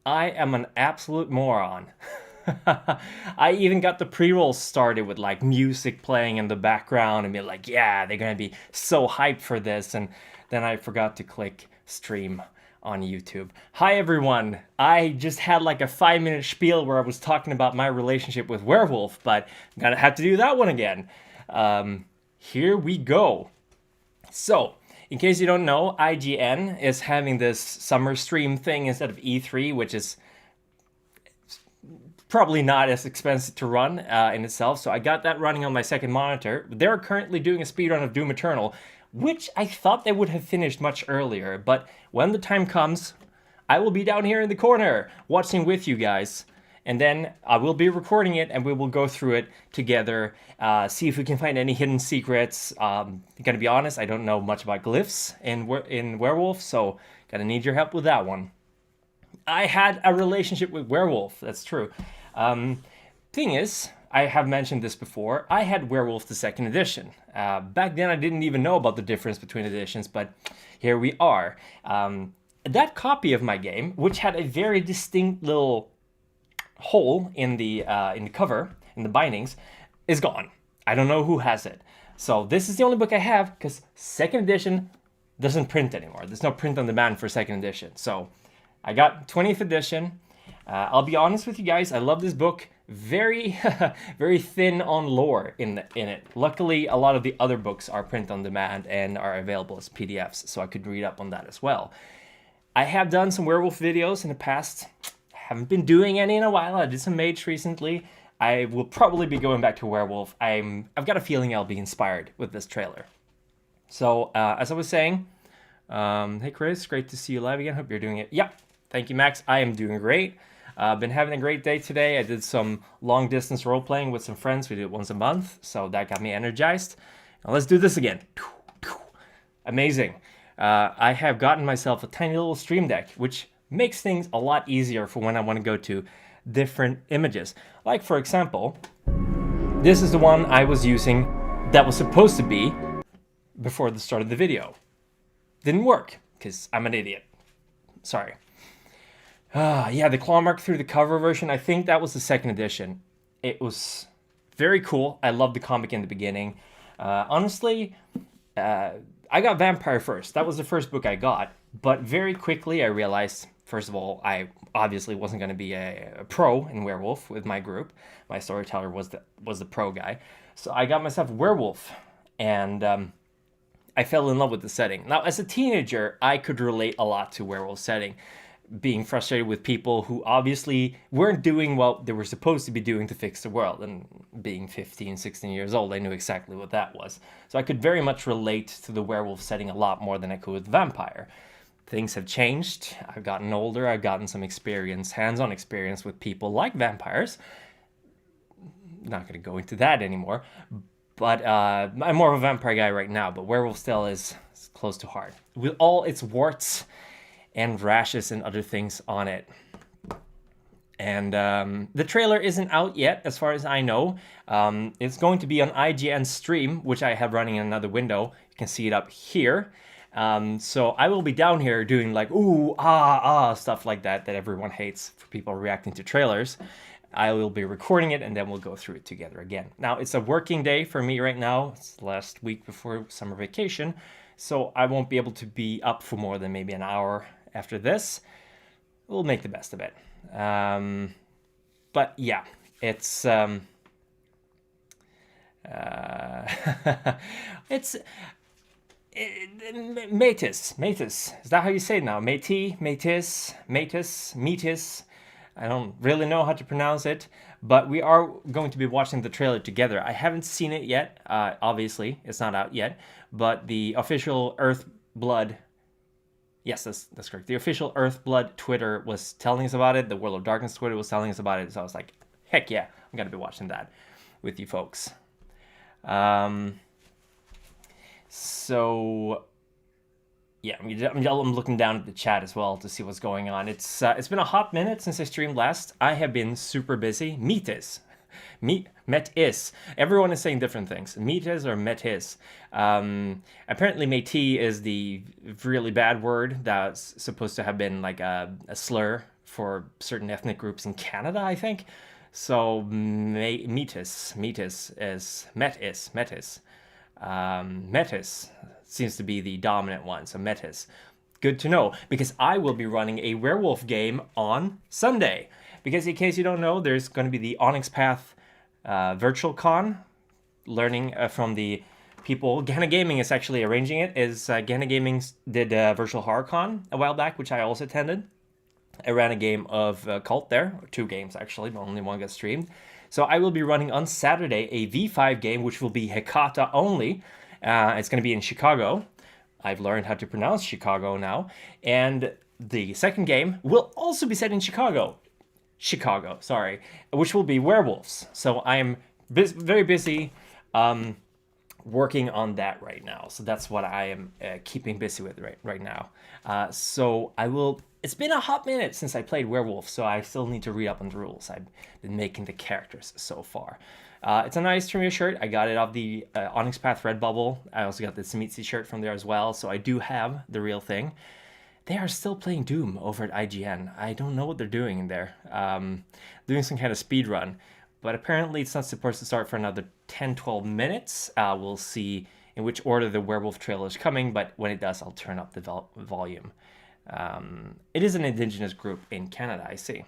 I am an absolute moron. I even got the pre-rolls started with like music playing in the background and be like, yeah, they're gonna be so hyped for this. And then I forgot to click stream on YouTube. Hi everyone. I just had like a 5-minute spiel where I was talking about my relationship with Werewolf, but I'm gonna have to do that one again. Here we go. So, in case you don't know, IGN is having this summer stream thing instead of E3, which is probably not as expensive to run in itself. So I got that running on my second monitor. They're currently doing a speedrun of Doom Eternal, which I thought they would have finished much earlier. But when the time comes, I will be down here in the corner watching with you guys. And then I will be recording it and we will go through it together, see if we can find any hidden secrets. Gonna be honest, I don't know much about glyphs in Werewolf, so gonna need your help with that one. I had a relationship with Werewolf, that's true. Thing is, I have mentioned this before, I had Werewolf the second edition. Back then I didn't even know about the difference between editions, but here we are. That copy of my game, which had a very distinct little hole in the cover, in the bindings, is gone. I don't know who has it. So this is the only book I have, because second edition doesn't print anymore. There's no print on demand for second edition. So I got 20th edition. I'll be honest with you guys, I love this book. Very, very thin on lore in it. Luckily, a lot of the other books are print on demand and are available as PDFs, so I could read up on that as well. I have done some Werewolf videos in the past. Haven't been doing any in a while. I did some Mage recently. I will probably be going back to Werewolf. I've got a feeling I'll be inspired with this trailer. So, as I was saying, hey Chris, great to see you live again. Hope you're doing it. Yeah, thank you, Max. I am doing great. Been having a great day today. I did some long distance role playing with some friends. We do it once a month, so that got me energized. Now let's do this again. Amazing. I have gotten myself a tiny little stream deck, which makes things a lot easier for when I want to go to different images. Like, for example, this is the one I was using that was supposed to be before the start of the video. Didn't work, because I'm an idiot. Sorry. Yeah, the claw mark through the cover version, I think that was the second edition. It was very cool. I loved the comic in the beginning. Honestly, I got Vampire first. That was the first book I got. But very quickly I realized, first of all, I obviously wasn't going to be a pro in Werewolf with my group. My storyteller was the pro guy. So I got myself Werewolf, and I fell in love with the setting. Now, as a teenager, I could relate a lot to Werewolf setting. Being frustrated with people who obviously weren't doing what they were supposed to be doing to fix the world. And being 15, 16 years old, I knew exactly what that was. So I could very much relate to the Werewolf setting a lot more than I could with Vampire. Things have changed. I've gotten older. I've gotten some experience, hands-on experience with people like vampires. Not going to go into that anymore. But I'm more of a vampire guy right now. But Werewolf still is close to heart. With all its warts and rashes and other things on it. And the trailer isn't out yet, as far as I know. It's going to be on IGN stream, which I have running in another window. You can see it up here. So I will be down here doing like, ooh, stuff like that everyone hates for people reacting to trailers. I will be recording it and then we'll go through it together again. Now, it's a working day for me right now. It's the last week before summer vacation. So I won't be able to be up for more than maybe an hour after this. We'll make the best of it. But yeah, it's it's Metis. Is that how you say it now? Metis. I don't really know how to pronounce it, but we are going to be watching the trailer together. I haven't seen it yet. Obviously, it's not out yet, but the official Earthblood, yes, that's correct. The official Earthblood Twitter was telling us about it. The World of Darkness Twitter was telling us about it. So I was like, heck yeah, I'm going to be watching that with you folks. So yeah, I'm looking down at the chat as well to see what's going on. It's been a hot minute since I streamed last. I have been super busy. Metis. Everyone is saying different things. Metis or metis. Apparently métis is the really bad word that's supposed to have been like a slur for certain ethnic groups in Canada, I think. So Metis seems to be the dominant one. So Metis. Good to know, because I will be running a werewolf game on Sunday. Because in case you don't know, there's going to be the Onyx Path virtual con, learning from the people. Gehenna Gaming is actually arranging it. Gehenna Gaming did Virtual Horror Con a while back, which I also attended. I ran a game of Cult there, 2 games actually, but only 1 got streamed. So I will be running on Saturday a V5 game, which will be Hekata only. It's going to be in Chicago. I've learned how to pronounce Chicago now. And the second game will also be set in Chicago, which will be werewolves. So I am very busy working on that right now. So that's what I am keeping busy with right now. So I will... It's been a hot minute since I played Werewolf, so I still need to read up on the rules. I've been making the characters so far. It's a nice Tremere shirt. I got it off the Onyx Path Redbubble. I also got the Samitsi shirt from there as well, so I do have the real thing. They are still playing Doom over at IGN. I don't know what they're doing in there. Doing some kind of speed run. But apparently it's not supposed to start for another 10-12 minutes. We'll see in which order the Werewolf trailer is coming, but when it does, I'll turn up the volume. It is an indigenous group in Canada, I see.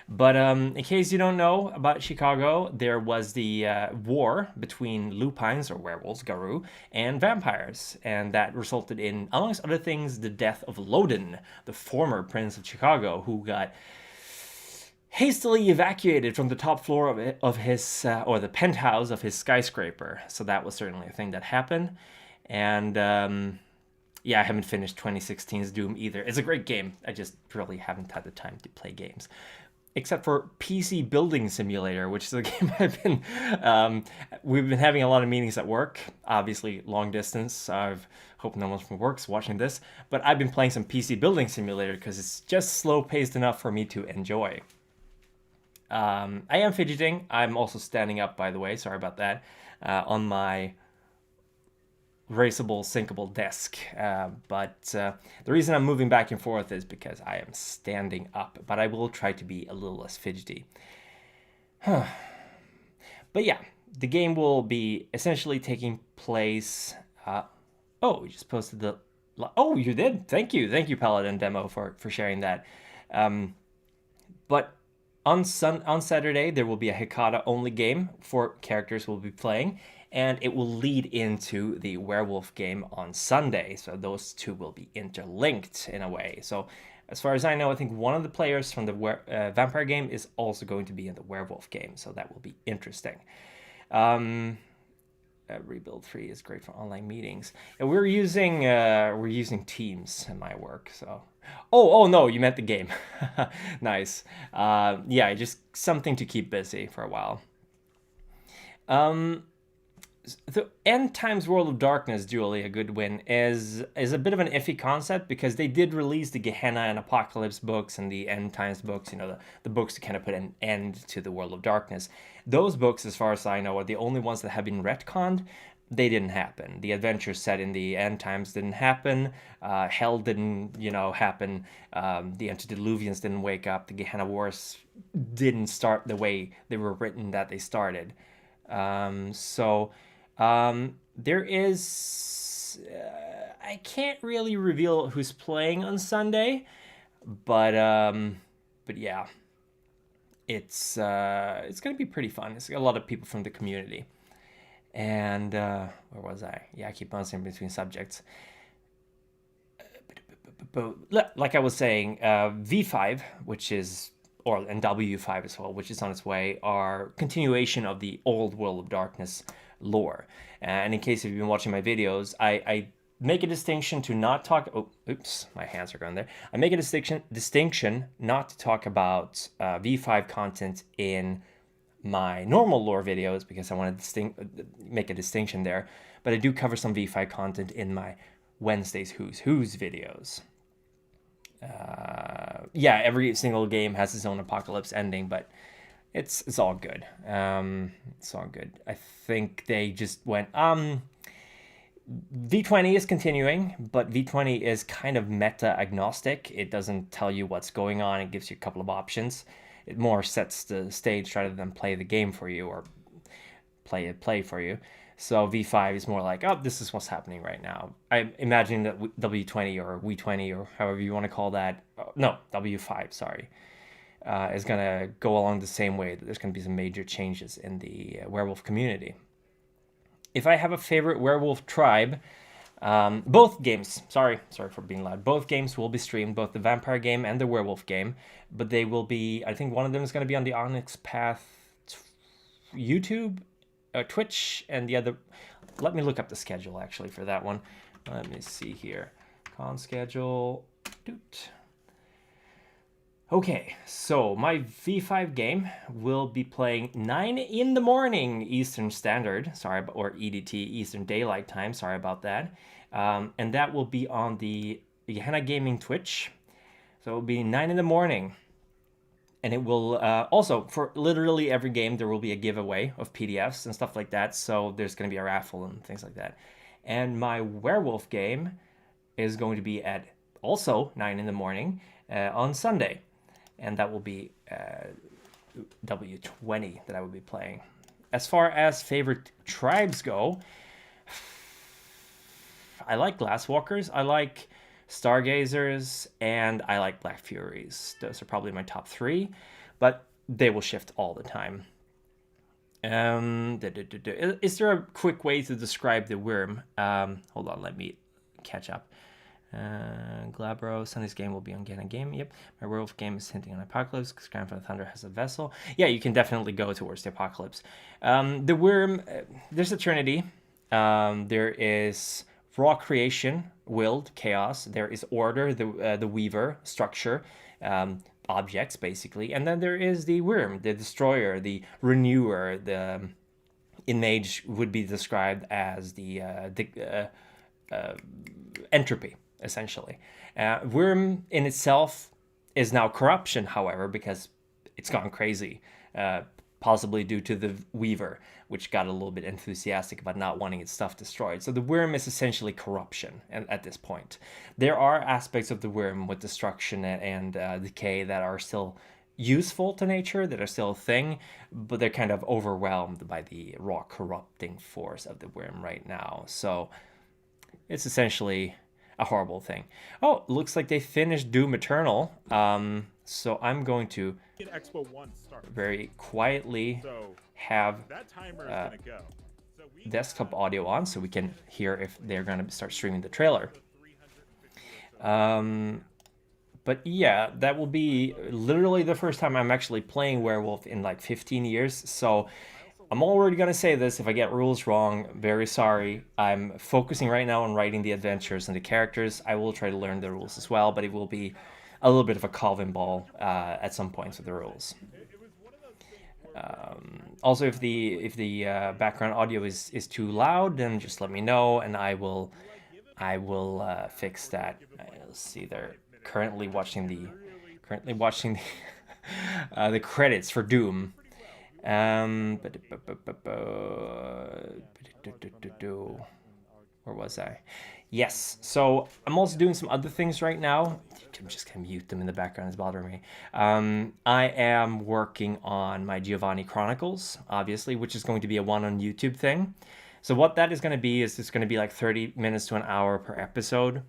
But in case you don't know about Chicago, there was the war between lupines, or werewolves, Garou, and vampires. And that resulted in, amongst other things, the death of Loden, the former prince of Chicago, who got hastily evacuated from the top floor of his, or the penthouse of his skyscraper. So that was certainly a thing that happened. And yeah, I haven't finished 2016's Doom either. It's a great game. I just really haven't had the time to play games. Except for PC Building Simulator, which is a game we've been having a lot of meetings at work. Obviously, long distance. I hope no one from work's watching this. But I've been playing some PC Building Simulator because it's just slow-paced enough for me to enjoy. I am fidgeting. I'm also standing up, by the way. Sorry about that. On my raceable, syncable desk. But the reason I'm moving back and forth is because I am standing up. But I will try to be a little less fidgety. But yeah, the game will be essentially taking place... oh, you just posted the... Oh, you did? Thank you. Thank you, Paladin Demo, for sharing that. But on Saturday, there will be a Hekata-only game for characters we'll be playing, and it will lead into the Werewolf game on Sunday. So those two will be interlinked in a way. So as far as I know, I think one of the players from the Vampire game is also going to be in the Werewolf game, so that will be interesting. Rebuild 3 is great for online meetings. And we're using Teams in my work, so... Oh no, you meant the game. Nice. Yeah, just something to keep busy for a while. The End Times World of Darkness, Julie, a good win, is a bit of an iffy concept because they did release the Gehenna and Apocalypse books and the End Times books, you know, the books to kind of put an end to the World of Darkness. Those books, as far as I know, are the only ones that have been retconned. They didn't happen. The adventures set in the End Times didn't happen. Hell didn't, happen. The Antediluvians didn't wake up. The Gehenna Wars didn't start the way they were written that they started. There is... I can't really reveal who's playing on Sunday, but yeah. It's going to be pretty fun. It's got a lot of people from the community. And where was I? Yeah, I keep bouncing between subjects. But like I was saying, V5, and W5 as well, which is on its way, are continuation of the old World of Darkness lore. And in case you've been watching my videos, I make a distinction to not talk... Oh, oops, my hands are going there. I make a distinction not to talk about V5 content in my normal lore videos because I want to make a distinction there. But I do cover some V5 content in my Wednesday's Who's Who's videos. Yeah, every single game has its own apocalypse ending, but it's all good. It's all good. I think they just went, V20 is continuing, but V20 is kind of meta agnostic. It doesn't tell you what's going on. It gives you a couple of options. It more sets the stage rather than play the game for you or play for you. So V5 is more like, oh, this is what's happening right now. I'm imagining that W20 or W20 or however you want to call that, no, W5, sorry, is going to go along the same way. There's going to be some major changes in the werewolf community. If I have a favorite werewolf tribe, both games, sorry for being loud, both games will be streamed, both the vampire game and the werewolf game, but they will be, I think one of them is going to be on the Onyx Path YouTube, Twitch, and the other, let me look up the schedule actually for that one. Let me see here, con schedule, doot. Okay, so my V5 game will be playing 9 in the morning Eastern Standard, sorry, or EDT, Eastern Daylight Time, sorry about that. And that will be on the Gehenna Gaming Twitch. So it will be 9 in the morning. And it will also, for literally every game, there will be a giveaway of PDFs and stuff like that. So there's going to be a raffle and things like that. And my werewolf game is going to be at also 9 in the morning on Sunday. And that will be W20 that I will be playing. As far as favorite tribes go, I like Glasswalkers, I like Stargazers, and I like Black Furies. Those are probably my top 3, but they will shift all the time. Is there a quick way to describe the worm? Hold on, let me catch up. Glabro, Sunday's game will be on Gehenna Game. Yep. My werewolf game is hinting on apocalypse because Grandfather Thunder has a vessel. Yeah, you can definitely go towards the apocalypse. The worm, there's a trinity. There is raw creation, willed, chaos. There is order, the weaver, structure, objects basically. And then there is the worm, the destroyer, the renewer. The in Mage would be described as the entropy. Essentially. Worm in itself is now corruption, however, because it's gone crazy, possibly due to the Weaver, which got a little bit enthusiastic about not wanting its stuff destroyed. So the worm is essentially corruption at this point. There are aspects of the worm with destruction and decay that are still useful to nature, that are still a thing, but they're kind of overwhelmed by the raw corrupting force of the worm right now. So it's essentially a horrible thing. Oh, looks like they finished Doom Eternal. So I'm going to very quietly have desktop audio on so we can hear if they're going to start streaming the trailer. But yeah, that will be literally the first time I'm actually playing Werewolf in like 15 years. So I'm already going to say this, if I get rules wrong, very sorry. I'm focusing right now on writing the adventures and the characters. I will try to learn the rules as well, but it will be a little bit of a Calvin ball at some points with the rules. Also, if the background audio is too loud, then just let me know, and I will fix that. Let's see, they're currently watching the the credits for Doom. Where was I? Yes, so I'm also doing some other things right now. I'm just gonna mute them in the background, it's bothering me. I am working on my Giovanni Chronicles, obviously, which is going to be a one on YouTube thing. So what that is going to be is it's going to be like 30 minutes to an hour per episode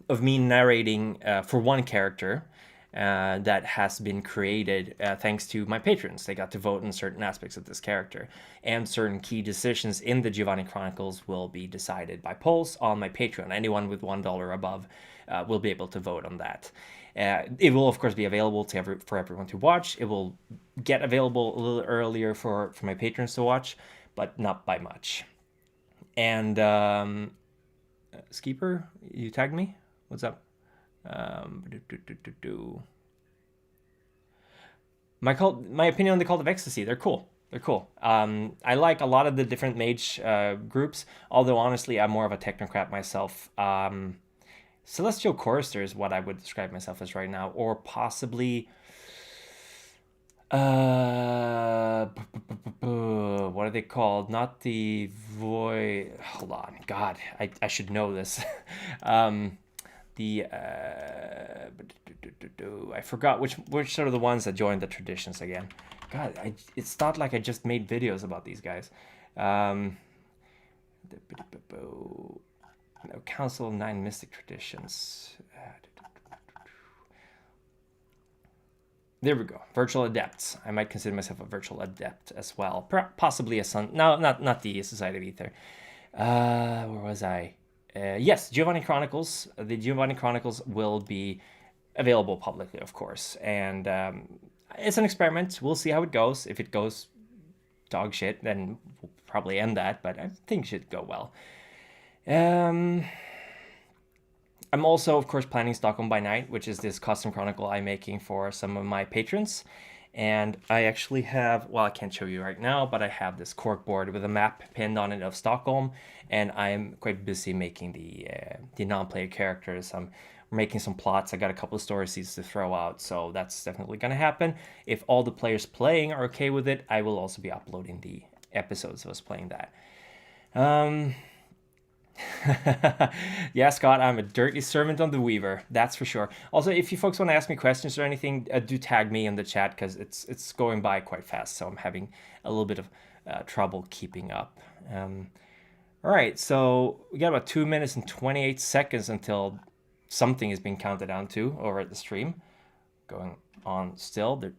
of me narrating for one character that has been created thanks to my patrons. They got to vote on certain aspects of this character, and certain key decisions in the Giovanni Chronicles will be decided by polls on my Patreon. Anyone with $1 above will be able to vote on that. It will, of course, be available for everyone to watch. It will get available a little earlier for my patrons to watch, but not by much. And Skeeper, you tagged me? What's up? My opinion on the Cult of Ecstasy, they're cool. I like a lot of the different mage groups, although honestly I'm more of a technocrat myself. Celestial Chorister is what I would describe myself as right now, or possibly What are they called? Not the void. Hold on, God, I should know this. um, the I forgot which are the ones that joined the traditions again. God, it's not like I just made videos about these guys. Um, no, Council of Nine Mystic Traditions. There we go. Virtual adepts. I might consider myself a virtual adept as well. Possibly a son. No, not the Society of Ether. Where was I? Yes, Giovanni Chronicles. The Giovanni Chronicles will be available publicly, of course, and it's an experiment. We'll see how it goes. If it goes dog shit, then we'll probably end that. But I think it should go well. I'm also, of course, planning Stockholm by Night, which is this custom chronicle I'm making for some of my patrons. And I actually have, well, I can't show you right now, but I have this corkboard with a map pinned on it of Stockholm, and I'm quite busy making the non-player characters. I'm making some plots. I got a couple of story seeds to throw out, so that's definitely going to happen. If all the players playing are okay with it, I will also be uploading the episodes of us playing that. Yeah, Scott, I'm a dirty servant on the Weaver. That's for sure. Also, if you folks want to ask me questions or anything, do tag me in the chat because it's going by quite fast. So I'm having a little bit of trouble keeping up. All right, so we got about 2 minutes and 28 seconds until something is being counted down to over at the stream. Going on still. They're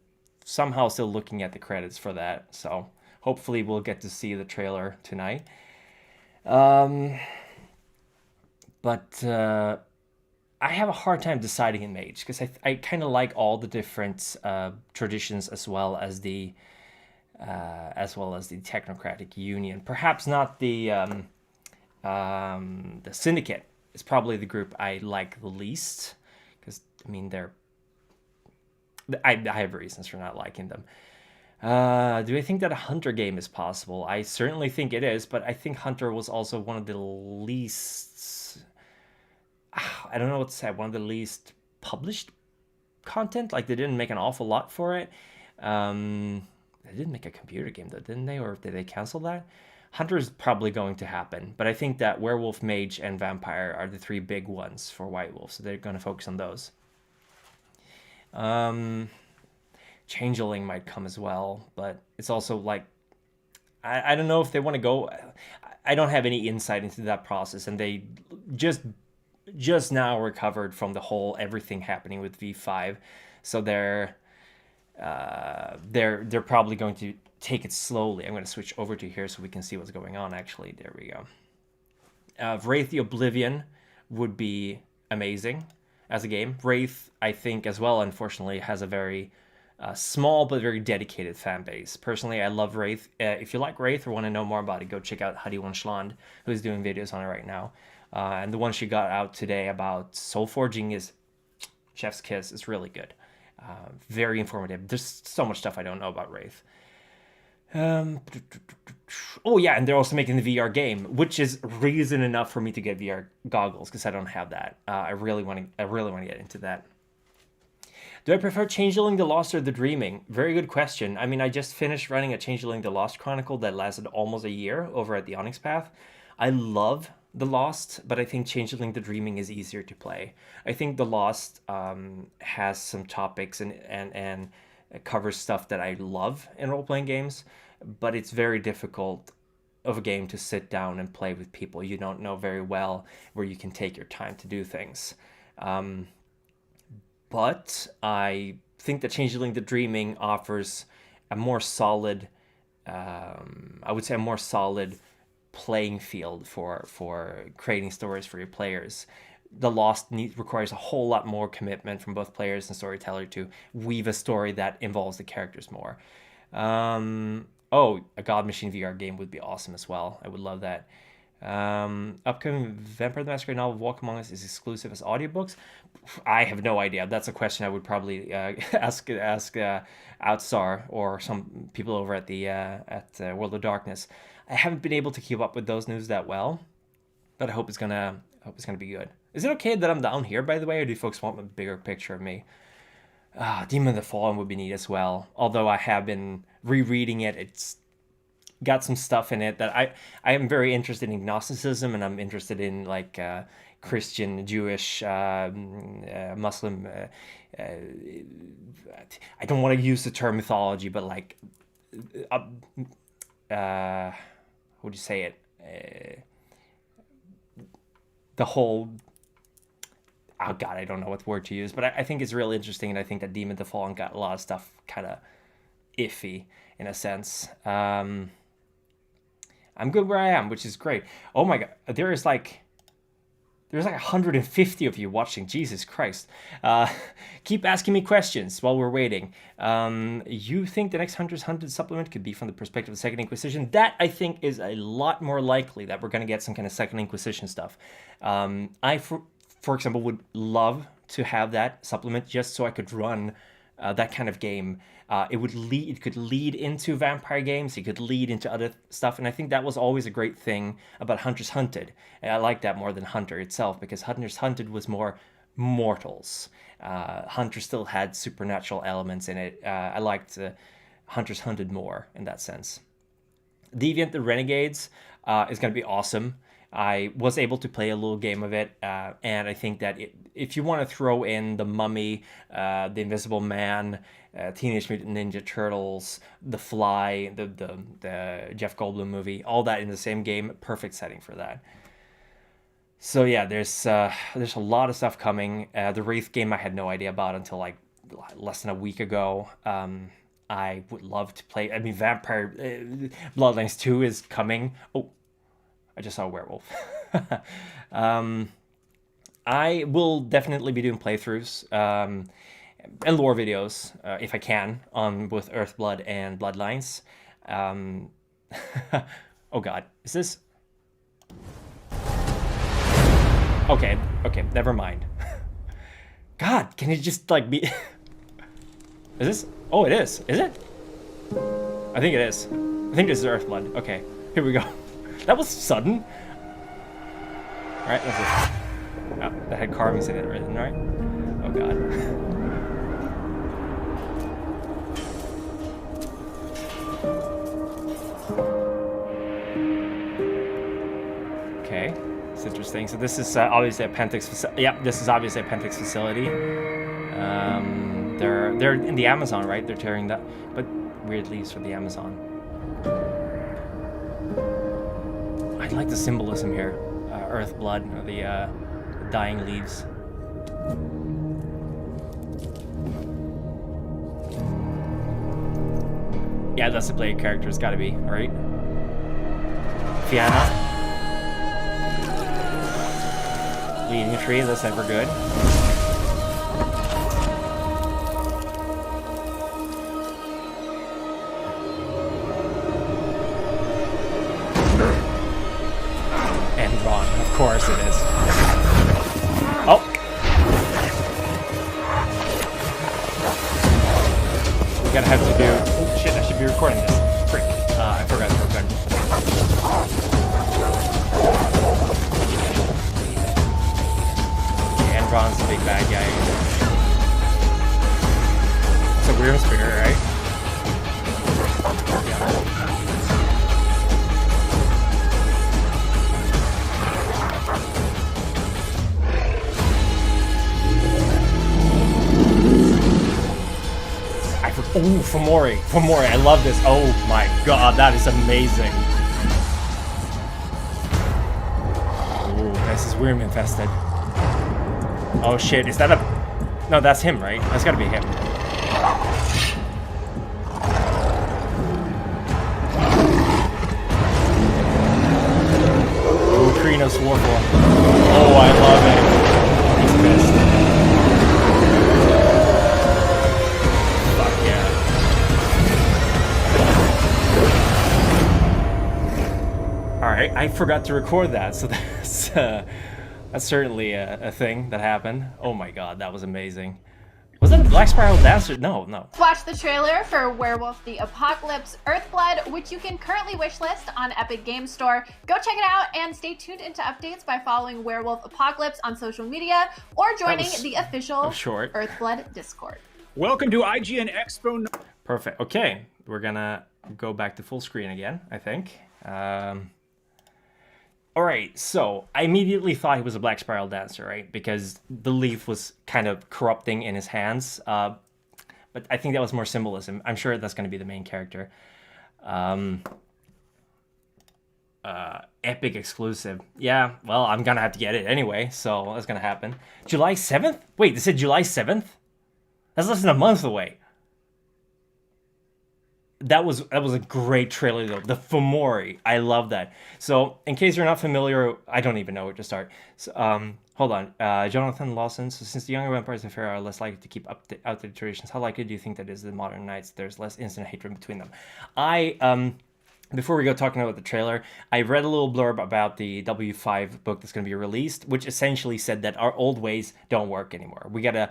somehow still looking at the credits for that. So hopefully we'll get to see the trailer tonight. But I have a hard time deciding in Mage because I kind of like all the different traditions as well as the Technocratic Union. Perhaps not the Syndicate is probably the group I like the least because I mean I have reasons for not liking them. Do I think that a Hunter game is possible? I certainly think it is, but I think Hunter was also one of the least. I don't know what to say. One of the least published content. Like they didn't make an awful lot for it. They didn't make a computer game though, didn't they? Or did they cancel that? Hunter is probably going to happen, but I think that Werewolf, Mage, and Vampire are the three big ones for White Wolf, so they're going to focus on those. Changeling might come as well, but it's also like I don't know if they want to go. I don't have any insight into that process, and they just now recovered from the whole everything happening with V5, so they're probably going to take it slowly. I'm going to switch over to here so we can see what's going on. Actually, there we go. Wraith the Oblivion would be amazing as a game. Wraith, I think, as well, unfortunately, has a very small but very dedicated fan base. Personally, I love Wraith. If you like Wraith or want to know more about it, go check out Hadi Wanschland, who's doing videos on it right now. And the one she got out today about soul forging is chef's kiss. It's really good. Very informative. There's so much stuff I don't know about Wraith. Oh yeah, and they're also making the VR game, which is reason enough for me to get VR goggles because I don't have that. I really want to get into that. Do I prefer Changeling the Lost or the Dreaming? Very good question. I mean, I just finished running a Changeling the Lost Chronicle that lasted almost a year over at the Onyx Path. I love the Lost, but I think Changeling the Dreaming is easier to play. I think the Lost has some topics and covers stuff that I love in role-playing games, but it's very difficult of a game to sit down and play with people you don't know very well, where you can take your time to do things. But I think that Changeling the Dreaming offers a more solid, I would say a more solid playing field for creating stories for your players. The Lost requires a whole lot more commitment from both players and storyteller to weave a story that involves the characters more. A God Machine VR game would be awesome as well. I would love that. Upcoming Vampire the Masquerade novel Walk Among Us is exclusive as audiobooks. I have no idea. That's a question I would probably ask Outstar or some people over at the World of Darkness. I haven't been able to keep up with those news that well, but I hope it's gonna be good. Is it okay that I'm down here, by the way, or do folks want a bigger picture of me? Demon of the Fallen would be neat as well. Although I have been rereading it, it's got some stuff in it that I am very interested in Gnosticism, and I'm interested in like Christian, Jewish, Muslim. I don't want to use the term mythology, but like, how would you say it? The whole. Oh God, I don't know what word to use, but I think it's really interesting, and I think that Demon of the Fallen got a lot of stuff kind of iffy in a sense. I'm good where I am, which is great. Oh my God, there's like 150 of you watching. Jesus Christ. Keep asking me questions while we're waiting. You think the next Hunter's Hunted supplement could be from the perspective of Second Inquisition? That, I think, is a lot more likely that we're going to get some kind of Second Inquisition stuff. For example, would love to have that supplement just so I could run that kind of game. It could lead into vampire games. It could lead into other stuff, and I think that was always a great thing about Hunter's Hunted. And I like that more than Hunter itself, because Hunter's Hunted was more mortals. Hunter still had supernatural elements in it. I liked Hunter's Hunted more in that sense. Deviant the Renegades is going to be awesome. I was able to play a little game of it, and I think that if you want to throw in the Mummy, the Invisible Man, Teenage Mutant Ninja Turtles, The Fly, the Jeff Goldblum movie, all that in the same game, perfect setting for that. So yeah, there's a lot of stuff coming. The Wraith game I had no idea about until like less than a week ago. I would love to play. I mean, Vampire Bloodlines 2 is coming. Oh, I just saw a werewolf. I will definitely be doing playthroughs and lore videos if I can on both Earthblood and Bloodlines. Oh God, is this? Okay, never mind. God, can it just like be? Is this? Oh, it is. Is it? I think it is. I think this is Earthblood. Okay, here we go. That was sudden. All right, that's it. Oh, that had carvings in it, right? Oh God. Okay, it's interesting. So this is obviously a Pentix facility. Yep, this is obviously a Pentix facility. They're in the Amazon, right? They're tearing that, but weird leaves for the Amazon. I like the symbolism here. Earthblood, the dying leaves. Yeah, that's the player character. It's gotta be, right? Fianna. Leading a tree, that's never good. Of course it is. Oh! We're gonna have to do... Oh shit, I should be recording this. Freak. I forgot to record. Okay, Andron's the big bad guy. It's a weird spirit, right? Oh, Fomori, I love this. Oh my God, that is amazing. Oh, this is worm infested. Oh shit, is that a... No, that's him, right? That's gotta be him. Oh, Krinos Warform. Oh, I love it. He's pissed. I forgot to record that, so that's certainly a thing that happened. Oh my God, that was amazing. Was that a Black Spiral Dancer? No. Watch the trailer for Werewolf the Apocalypse Earthblood, which you can currently wishlist on Epic Games Store. Go check it out and stay tuned into updates by following Werewolf Apocalypse on social media or joining the official Earthblood Discord. Welcome to IGN Expo. Perfect. Okay, we're gonna go back to full screen again, I think. All right, so I immediately thought he was a Black Spiral Dancer, right? Because the leaf was kind of corrupting in his hands. But I think that was more symbolism. I'm sure that's going to be the main character. Epic exclusive. Yeah, well, I'm going to have to get it anyway, so that's going to happen. July 7th? Wait, they said July 7th? That's less than a month away. That was a great trailer, though. The Fomori. I love that. So, in case you're not familiar, I don't even know where to start. So, hold on. Jonathan Lawson. So, since the younger vampires of Fair are less likely to keep outdated traditions, how likely do you think that is the modern knights? There's less instant hatred between them. Before we go talking about the trailer, I read a little blurb about the W5 book that's going to be released, which essentially said that our old ways don't work anymore. We gotta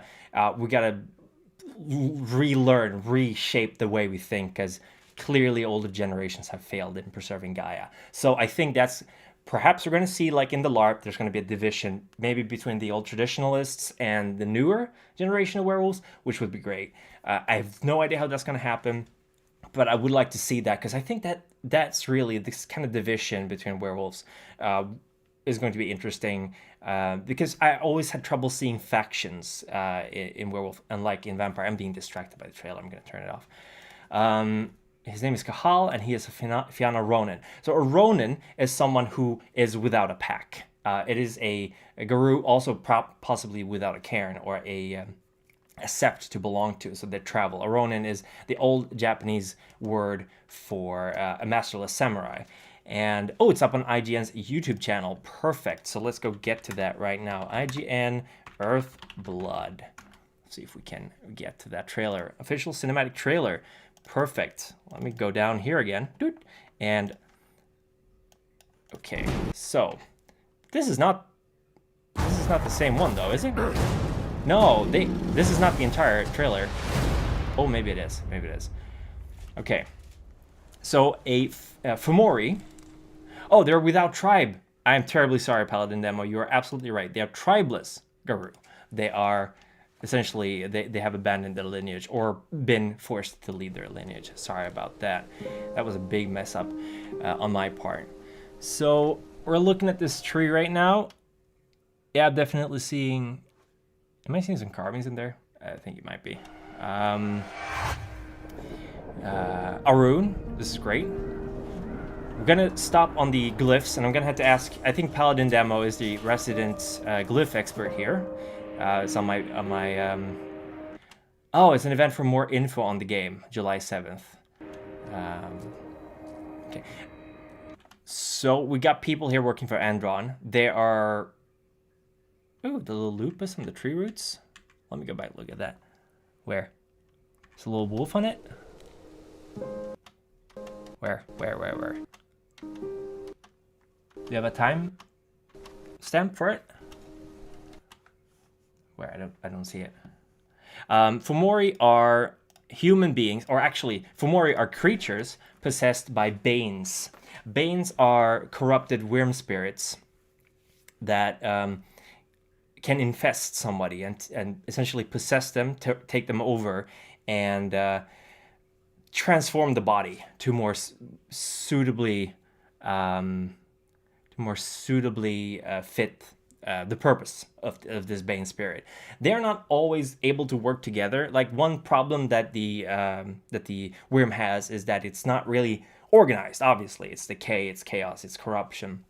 relearn, reshape the way we think, because clearly older generations have failed in preserving Gaia. So I think that's perhaps we're going to see, like in the LARP, there's going to be a division maybe between the old traditionalists and the newer generation of werewolves, which would be great. I have no idea how that's going to happen, but I would like to see that, because I think that's really this kind of division between werewolves is going to be interesting, because I always had trouble seeing factions in Werewolf, unlike in Vampire. I'm being distracted by the trailer. I'm going to turn it off. His name is Kahal, and he is a Fianna Ronin. So a Ronin is someone who is without a pack. It is a Garou, also possibly without a cairn or a sept to belong to, so they travel. A Ronin is the old Japanese word for a masterless samurai. And, oh, it's up on IGN's YouTube channel. Perfect. So let's go get to that right now. IGN Earthblood. Let's see if we can get to that trailer. Official cinematic trailer. Perfect. Let me go down here again. And, okay. So, this is not the same one, though, is it? No, this is not the entire trailer. Oh, maybe it is. Maybe it is. Okay. So, a Fomori. Oh, they're without tribe. I am terribly sorry, Paladin Demo. You are absolutely right. They are tribeless Garou. They are essentially, they have abandoned their lineage or been forced to leave their lineage. Sorry about that. That was a big mess up on my part. So we're looking at this tree right now. Yeah, I'm definitely seeing... Am I seeing some carvings in there? I think it might be. Arun, this is great. We're gonna stop on the glyphs, and I'm gonna have to ask. I think Paladin Demo is the resident glyph expert here. It's on my Oh, it's an event for more info on the game, July 7th. Okay. So we got people here working for Andron. They are. Oh, the little lupus on the tree roots. Let me go back and look at that. Where? There's a little wolf on it. Where? Do you have a time stamp for it? Where? I don't see it. Fomori are human beings, or actually, Fomori are creatures possessed by Banes. Banes are corrupted worm spirits that can infest somebody and essentially possess them, take them over, and transform the body to more suitably fit the purpose of this Bane spirit. They are not always able to work together. Like, one problem that the worm has is that it's not really organized. Obviously, it's decay, it's chaos, it's corruption.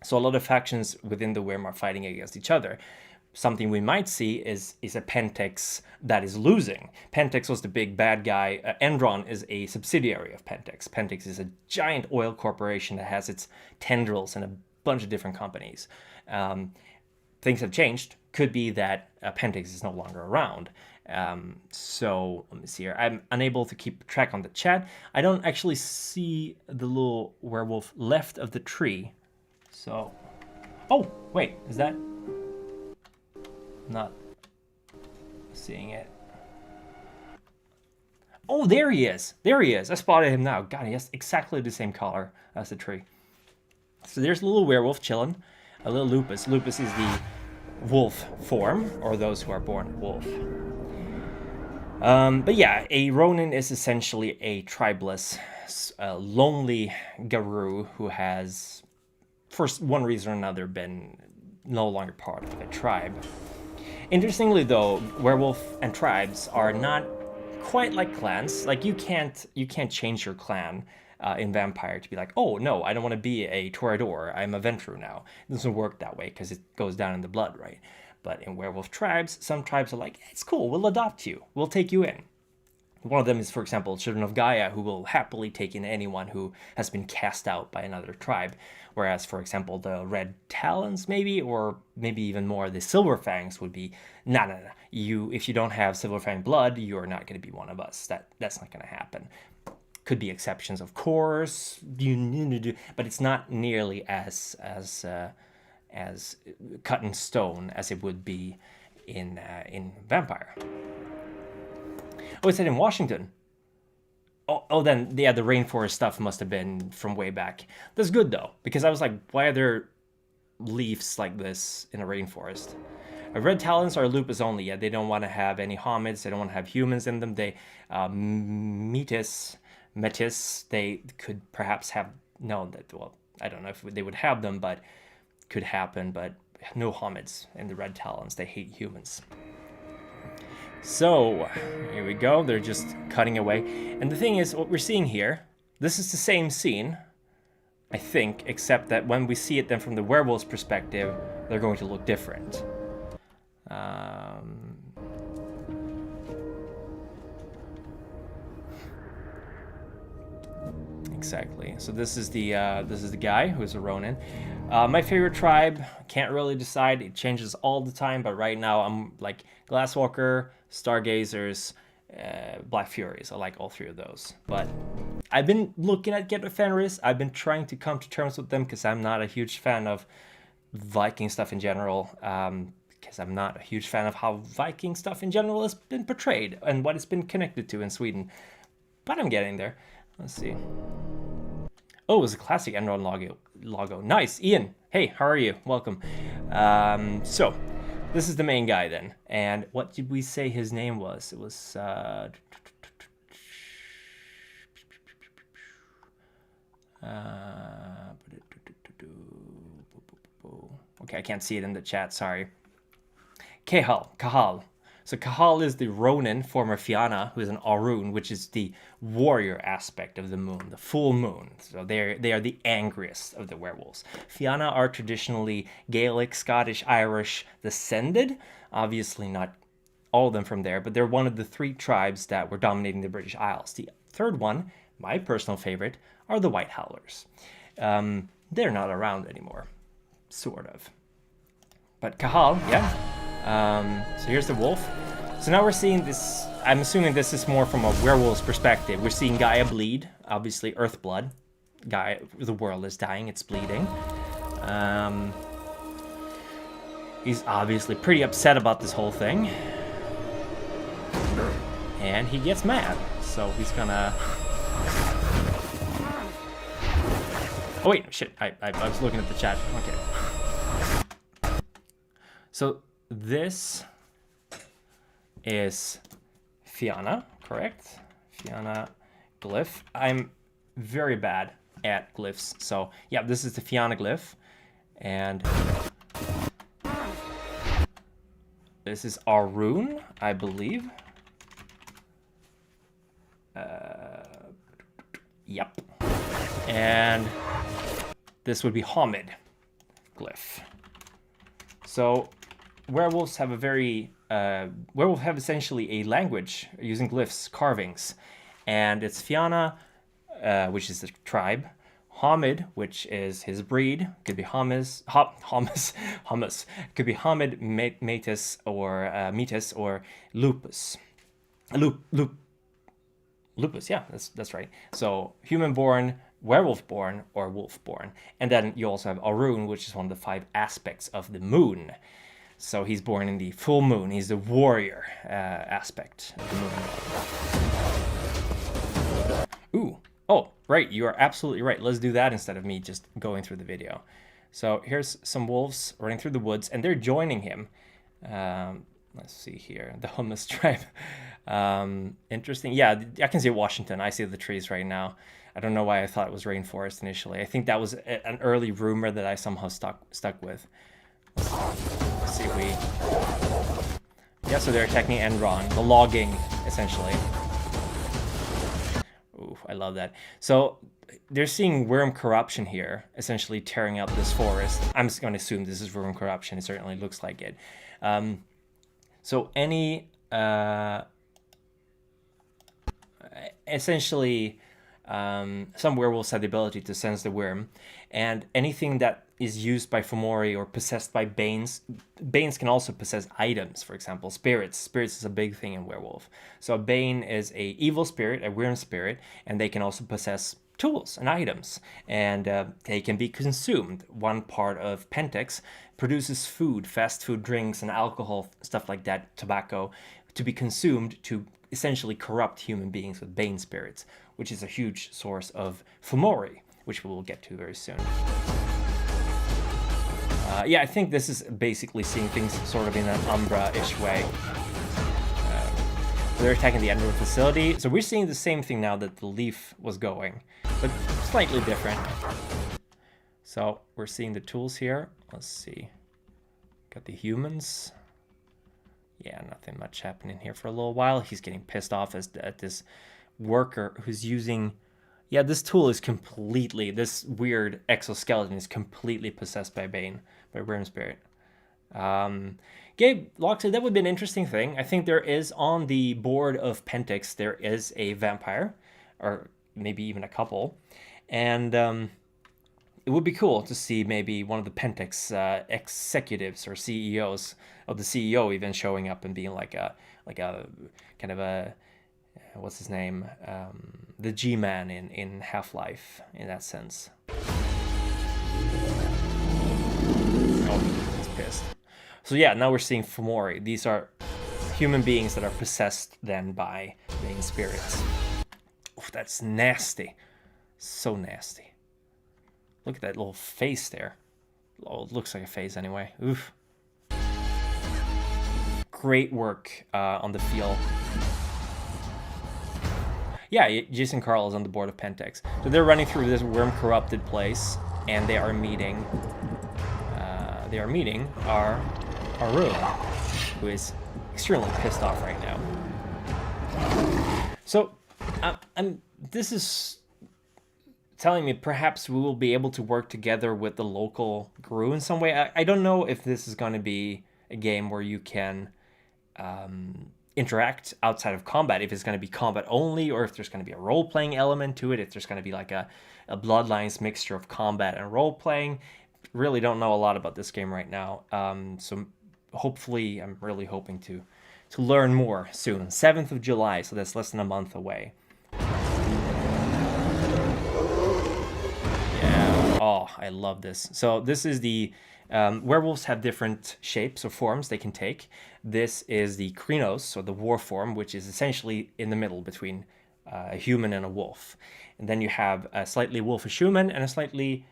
So a lot of factions within the worm are fighting against each other. Something we might see is a Pentex that is losing. Pentex was the big bad guy. Endron is a subsidiary of Pentex. Pentex is a giant oil corporation that has its tendrils in a bunch of different companies. Things have changed. Could be that Pentex is no longer around. So let me see here. I'm unable to keep track on the chat. I don't actually see the little werewolf left of the tree. So, oh wait, is that? Not seeing it. Oh, there he is. There he is. I spotted him now. God, he has exactly the same color as the tree. So there's a little werewolf chilling. A little lupus. Lupus is the wolf form, or those who are born wolf. But yeah, a Ronin is essentially a tribeless, lonely guru who has, for one reason or another, been no longer part of a tribe. Interestingly, though, werewolf and tribes are not quite like clans. Like you can't change your clan in Vampire to be like, oh no, I don't want to be a Toreador. I'm a Ventru now. It doesn't work that way because it goes down in the blood, right? But in werewolf tribes, some tribes are like, it's cool, we'll adopt you, we'll take you in. One of them is, for example, Children of Gaia, who will happily take in anyone who has been cast out by another tribe. Whereas, for example, the Red Talons, maybe, or maybe even more, the Silver Fangs would be, no. If you don't have Silver Fang blood, you're not going to be one of us. That's not going to happen. Could be exceptions, of course, but it's not nearly as cut in stone as it would be in Vampire. Oh, it said in Washington. Then yeah, the rainforest stuff must have been from way back. That's good though, because I was like, why are there leaves like this in a rainforest? Red Talons are lupus only. Yeah, they don't want to have any homids. They don't want to have humans in them. They metis. They could perhaps have I don't know if they would have them, but could happen. But no homids in the Red Talons. They hate humans. So, here we go, they're just cutting away. And the thing is, what we're seeing here, this is the same scene, I think, except that when we see it then from the werewolf's perspective, they're going to look different. Exactly. So this is the guy who's a Ronin. My favorite tribe, can't really decide. It changes all the time, but right now I'm like Glasswalker, Stargazers, Black Furies. I like all three of those. But I've been looking at Get Fenris. I've been trying to come to terms with them because I'm not a huge fan of Viking stuff in general. Because I'm not a huge fan of how Viking stuff in general has been portrayed and what it's been connected to in Sweden. But I'm getting there. Let's see. Oh, it was a classic Enron logo. Nice, Ian. Hey, how are you? Welcome. So, this is the main guy then. And what did we say his name was? It was... okay, I can't see it in the chat, sorry. Kahal. So Kahal is the Ronin, former Fianna, who is an Arun, which is the warrior aspect of the moon, the full moon. So they are the angriest of the werewolves. Fianna are traditionally Gaelic, Scottish, Irish descended. Obviously not all of them from there, but they're one of the three tribes that were dominating the British Isles. The third one, my personal favorite, are the White Howlers. They're not around anymore, sort of. But Kahal, yeah. So here's the wolf. So now we're seeing this, I'm assuming this is more from a werewolf's perspective. We're seeing Gaia bleed, obviously Earthblood. The world is dying, it's bleeding. He's obviously pretty upset about this whole thing. And he gets mad, so he's gonna... Oh wait, shit, I was looking at the chat, okay. So this is Fianna, correct? Fianna glyph. I'm very bad at glyphs, so yeah, this is the Fianna glyph. And this is Arun, I believe. Yep. And this would be Homid glyph. So werewolves have have essentially a language using glyphs, carvings, and it's Fianna, which is the tribe, Homid, which is his breed, could be Hummus, could be Homid, Metis, or Lupus. Lupus, yeah, that's right. So human-born, werewolf-born, or wolf-born. And then you also have Arun, which is one of the 5 aspects of the moon. So he's born in the full moon. He's the warrior aspect of the moon. Ooh. Oh, right. You are absolutely right. Let's do that instead of me just going through the video. So here's some wolves running through the woods, and they're joining him. Let's see here. The Hummus tribe. Interesting. Yeah, I can see Washington. I see the trees right now. I don't know why I thought it was rainforest initially. I think that was an early rumor that I somehow stuck with. Let's see if we... Yeah, so they're attacking Enron, the logging, essentially. Ooh, I love that. So they're seeing worm corruption here, essentially tearing up this forest. I'm just going to assume this is worm corruption. It certainly looks like it. So any... essentially, some werewolves have the ability to sense the worm, and anything that is used by Fomori or possessed by Banes can also possess items, for example, spirits. Spirits is a big thing in Werewolf. So a Bane is a evil spirit, a worm spirit, and they can also possess tools and items, and they can be consumed. One part of Pentex produces food, fast food, drinks, and alcohol, stuff like that, tobacco, to be consumed to essentially corrupt human beings with Bane spirits, which is a huge source of Fomori, which we will get to very soon. Yeah, I think this is basically seeing things sort of in an Umbra-ish way. They're attacking the Enron facility, so we're seeing the same thing now that the Leaf was going, but slightly different. So we're seeing the tools here. Let's see. Got the humans. Yeah, nothing much happening here for a little while. He's getting pissed off at this worker who's using... Yeah, this tool is completely... This weird exoskeleton is completely possessed by Bane, by Worm Spirit. Gabe, Loxley, that would be an interesting thing. I think there is on the board of Pentex, there is a vampire, or maybe even a couple. And it would be cool to see maybe one of the Pentex executives or CEOs, of the CEO even showing up and being like a kind of a... what's his name? The G-Man in Half-Life, in that sense. Oh, he's pissed. So yeah, now we're seeing Fomori. These are human beings that are possessed then by Bane spirits. Oof, that's nasty. So nasty. Look at that little face there. Oh, it looks like a face anyway. Oof. Great work on the field. Yeah, Jason Carl is on the board of Pentex. So they're running through this worm-corrupted place, and they are meeting our AWOO, who is extremely pissed off right now. So, this is telling me perhaps we will be able to work together with the local crew in some way. I don't know if this is going to be a game where you can interact outside of combat, if it's going to be combat only, or if there's going to be a role-playing element to it, if there's going to be like a Bloodlines mixture of combat and role-playing. Really don't know a lot about this game right now, so hopefully I'm really hoping to learn more soon. 7th of July, so that's less than a month away. Yeah, oh, I love this. So this is the werewolves have different shapes or forms they can take. This is the Krynos, or the war form, which is essentially in the middle between a human and a wolf. And then you have a slightly wolfish human and a slightly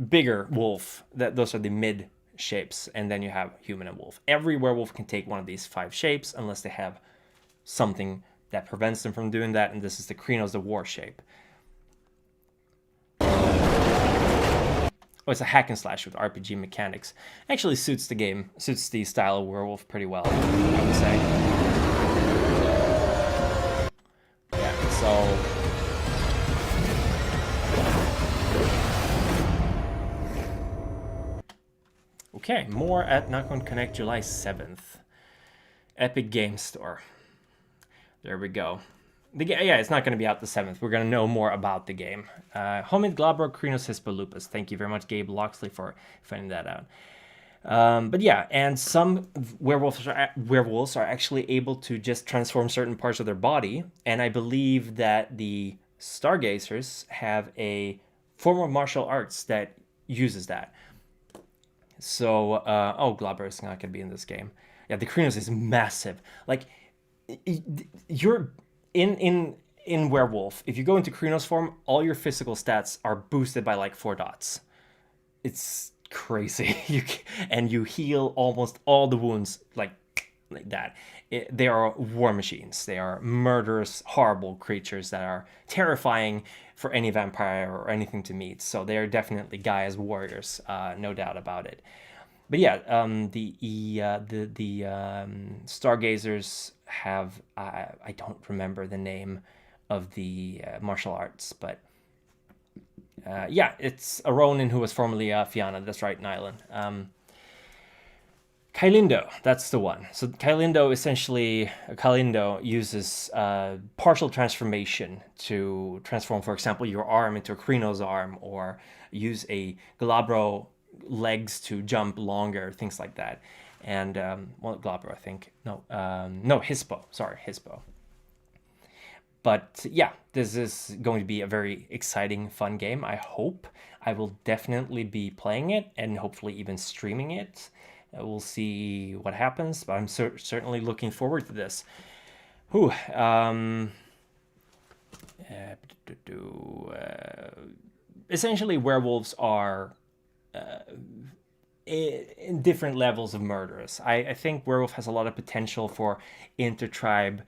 bigger wolf. Those are the mid shapes. And then you have human and wolf. Every werewolf can take one of these 5 shapes unless they have something that prevents them from doing that. And this is the Krynos, the war shape. Oh, it's a hack and slash with RPG mechanics. Actually suits the game, suits the style of werewolf pretty well, I would say. Yeah, so... Okay, more at Knock-On Connect July 7th. Epic Game Store. There we go. Yeah, it's not going to be out the 7th. We're going to know more about the game. Homid Glabro Krynos Hispolupus. Thank you very much, Gabe Loxley, for finding that out. But yeah, and some werewolves are actually able to just transform certain parts of their body. And I believe that the Stargazers have a form of martial arts that uses that. So, oh, Glabro is not going to be in this game. Yeah, the Krynos is massive. Like, you're... In Werewolf, if you go into Krynos form, all your physical stats are boosted by like 4 dots. It's crazy. And you heal almost all the wounds like like that. They are war machines. They are murderous, horrible creatures that are terrifying for any vampire or anything to meet. So they are definitely Gaia's warriors, no doubt about it. But yeah, the Stargazers have I don't remember the name of the martial arts, but yeah, it's a Ronin who was formerly Fianna. That's right, Nylan. Kailindo, that's the one. So Kailindo uses partial transformation to transform, for example, your arm into a Krino's arm, or use a Glabro legs to jump longer, things like that. And, well, Glabro, I think. No, Hispo. Sorry, Hispo. But yeah, this is going to be a very exciting, fun game. I hope I will definitely be playing it and hopefully even streaming it. We'll see what happens, but I'm certainly looking forward to this. Whew. Essentially, werewolves are in different levels of murderous. I think werewolf has a lot of potential for intertribe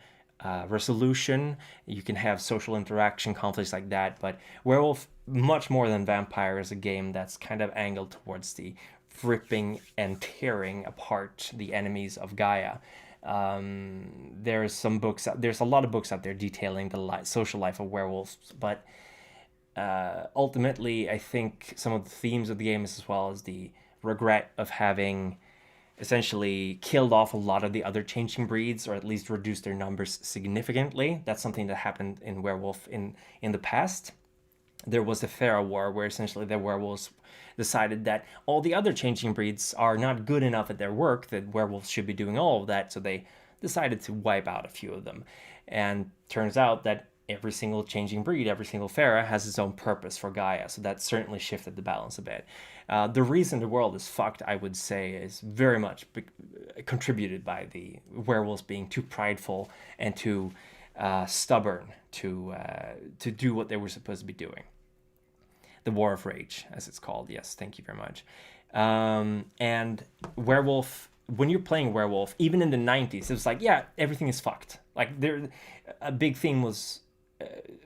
resolution. You can have social interaction, conflicts like that, but werewolf, much more than vampire, is a game that's kind of angled towards the ripping and tearing apart the enemies of Gaia. There's a lot of books out there detailing the social life of werewolves, but ultimately I think some of the themes of the game, as well as the regret of having essentially killed off a lot of the other changing breeds, or at least reduced their numbers significantly. That's something that happened in Werewolf in the past. There was a Pharaoh War where essentially the werewolves decided that all the other changing breeds are not good enough at their work, that werewolves should be doing all of that, so they decided to wipe out a few of them. And turns out that every single changing breed, every single Pharaoh has its own purpose for Gaia, so that certainly shifted the balance a bit. The reason the world is fucked, I would say, is very much contributed by the werewolves being too prideful and too stubborn to do what they were supposed to be doing. The War of Rage, as it's called. Yes, thank you very much. And Werewolf, when you're playing Werewolf, even in the 90s, it was like, yeah, everything is fucked. Like, a big theme was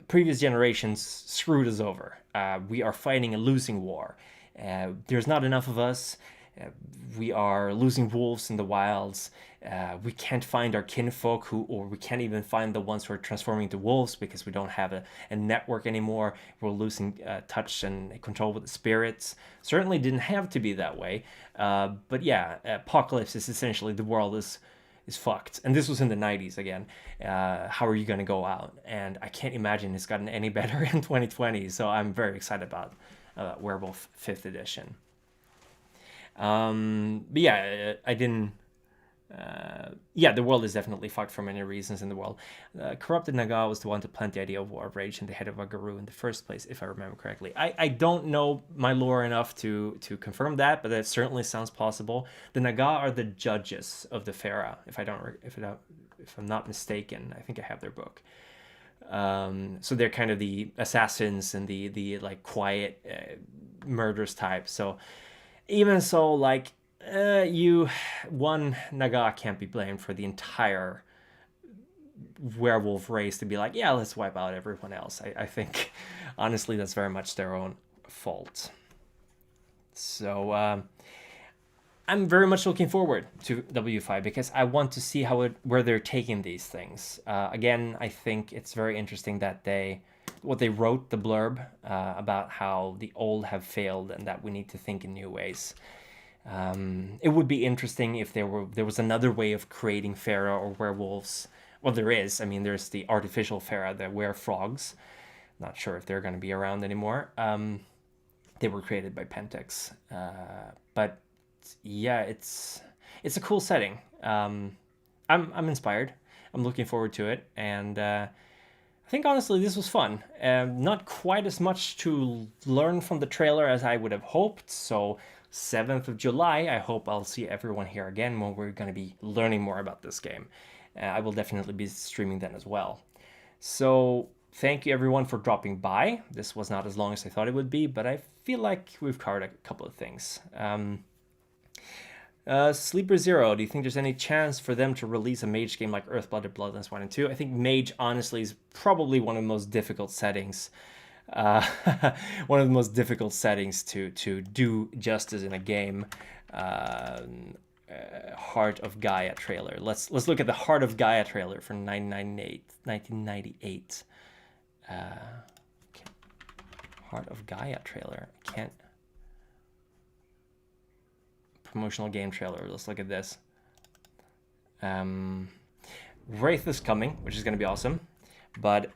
previous generations screwed us over. We are fighting a losing war. There's not enough of us. We are losing wolves in the wilds. We can't find our kinfolk, or we can't even find the ones who are transforming into wolves because we don't have a network anymore. We're losing touch and control with the spirits. Certainly didn't have to be that way. But yeah, apocalypse is essentially the world is fucked. And this was in the 90s again. How are you going to go out? And I can't imagine it's gotten any better in 2020. So I'm very excited about Werewolf 5th edition. But yeah, I didn't. Yeah, the world is definitely fucked for many reasons in the world. Corrupted Naga was the one to plant the idea of War of Rage and the head of a Garou in the first place, if I remember correctly. I don't know my lore enough to confirm that, but that certainly sounds possible. The Naga are the judges of the Pharaoh, if I'm not mistaken. I think I have their book. So they're kind of the assassins and the like quiet murderous type. So even so, like, one Naga can't be blamed for the entire werewolf race to be like, yeah, let's wipe out everyone else. I think, honestly, that's very much their own fault. So, I'm very much looking forward to W5 because I want to see where they're taking these things. Again, I think it's very interesting that what they wrote, the blurb, about how the old have failed and that we need to think in new ways. It would be interesting if there was another way of creating Pharaoh or werewolves. Well, there is. I mean, there's the artificial Pharaoh, the werefrogs. Not sure if they're going to be around anymore. They were created by Pentex. But yeah, it's a cool setting. I'm inspired. I'm looking forward to it, and I think honestly this was fun. Not quite as much to learn from the trailer as I would have hoped. So 7th of July, I hope I'll see everyone here again when we're going to be learning more about this game. I will definitely be streaming then as well. So thank you everyone for dropping by. This was not as long as I thought it would be, but I feel like we've covered a couple of things. Sleeper Zero, do you think there's any chance for them to release a mage game like Earthblood or Bloodlines 1 and 2? I think mage, honestly, is probably one of the most difficult settings. One of the most difficult settings to do justice in a game. Heart of Gaia trailer. Let's look at the Heart of Gaia trailer from 1998. Okay. Heart of Gaia trailer. I can't. Promotional game trailer. Let's look at this. Wraith is coming, which is going to be awesome. But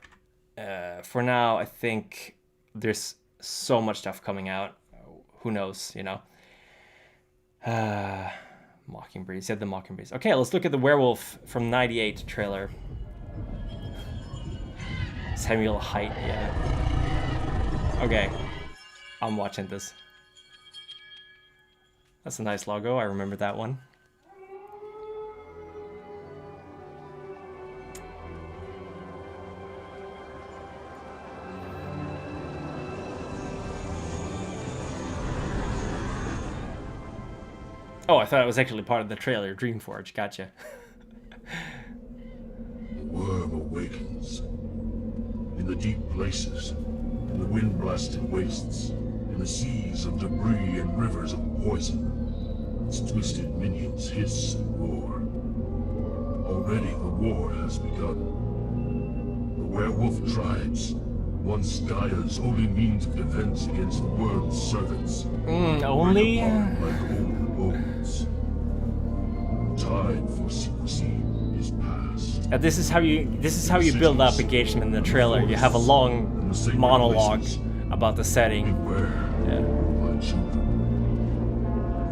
for now, I think there's so much stuff coming out. Who knows, you know? Mockingbreed. Said the Mockingbreed. Okay, let's look at the Werewolf from '98 trailer. Samuel Height, yeah. Okay, I'm watching this. That's a nice logo. I remember that one. Oh, I thought it was actually part of the trailer. Dreamforge, gotcha. The worm awakens. In the deep places, in the wind-blasted wastes, in the seas of debris and rivers of poison, its twisted minions hiss and roar. Already the war has begun. The werewolf tribes, once Gaia's only means of defense against the world's servants, Only? like old bones. Time for secrecy is past. This is how you build up engagement in the trailer. You have a long monologue about the setting. Beware, Yeah. my children.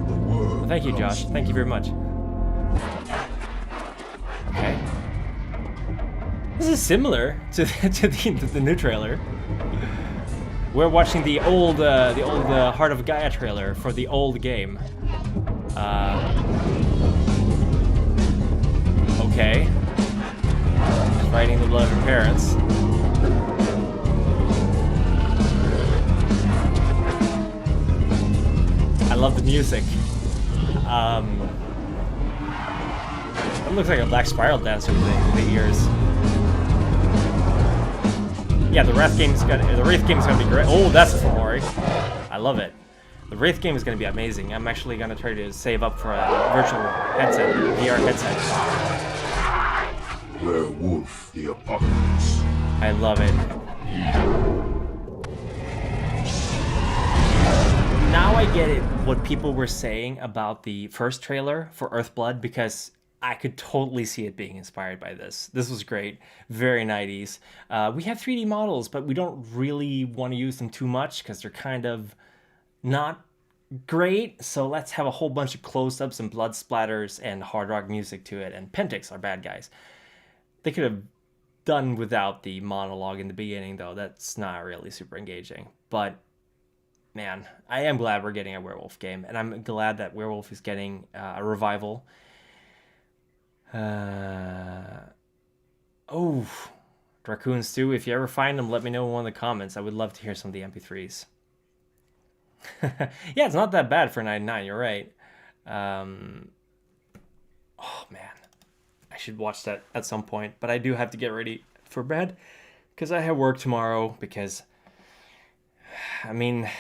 The world Thank you, Josh. comes Thank you very much. Okay. This is similar to the new trailer. We're watching the old Heart of Gaia trailer for the old game. Okay. Fighting the blood of your parents. I love the music. It looks like a Black Spiral dancer with the ears. Yeah, the Wraith game is gonna be great. Oh, that's a Fomori. I love it. The Wraith game is gonna be amazing. I'm actually gonna try to save up for a virtual headset, VR headset. Werewolf, the apocalypse. I love it. Now I get it, what people were saying about the first trailer for Earthblood, because I could totally see it being inspired by this. This was great. Very 90s. We have 3D models, but we don't really want to use them too much because they're kind of not great. So let's have a whole bunch of close-ups and blood splatters and hard rock music to it. And Pentix are bad guys. They could have done without the monologue in the beginning, though. That's not really super engaging. But man, I am glad we're getting a Werewolf game. And I'm glad that Werewolf is getting a revival. Oh, Dracoons too. If you ever find them, let me know in one of the comments. I would love to hear some of the MP3s. Yeah, it's not that bad for 99. You're right. Oh man, I should watch that at some point. But I do have to get ready for bed because I have work tomorrow. Because I mean,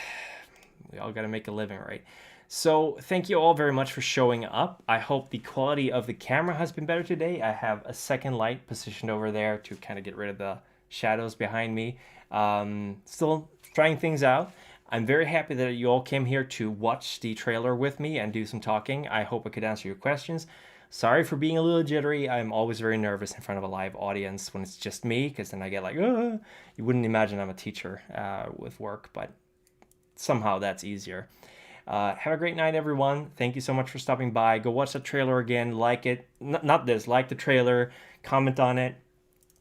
we all got to make a living, right? So thank you all very much for showing up. I hope the quality of the camera has been better today. I have a second light positioned over there to kind of get rid of the shadows behind me. Still trying things out. I'm very happy that you all came here to watch the trailer with me and do some talking. I hope I could answer your questions. Sorry for being a little jittery. I'm always very nervous in front of a live audience when it's just me, because then I get like, you wouldn't imagine I'm a teacher with work, but somehow that's easier. Have a great night, everyone. Thank you so much for stopping by. Go watch the trailer again. Like it. Not this. Like the trailer. Comment on it.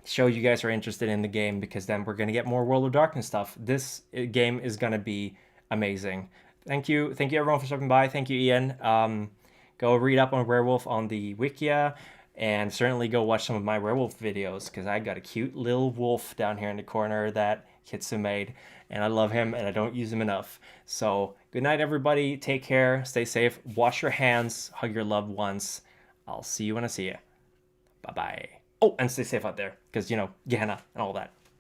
Show you guys are interested in the game, because then we're going to get more World of Darkness stuff. This game is going to be amazing. Thank you. Thank you, everyone, for stopping by. Thank you, Ian. Go read up on Werewolf on the Wikia. And certainly go watch some of my Werewolf videos, because I got a cute little wolf down here in the corner that Kitsu made. and I love him, and I don't use him enough. So good night, everybody. Take care. Stay safe. Wash your hands. Hug your loved ones. I'll see you when I see you. Bye-bye. Oh, and stay safe out there, because, you know, Gehenna and all that.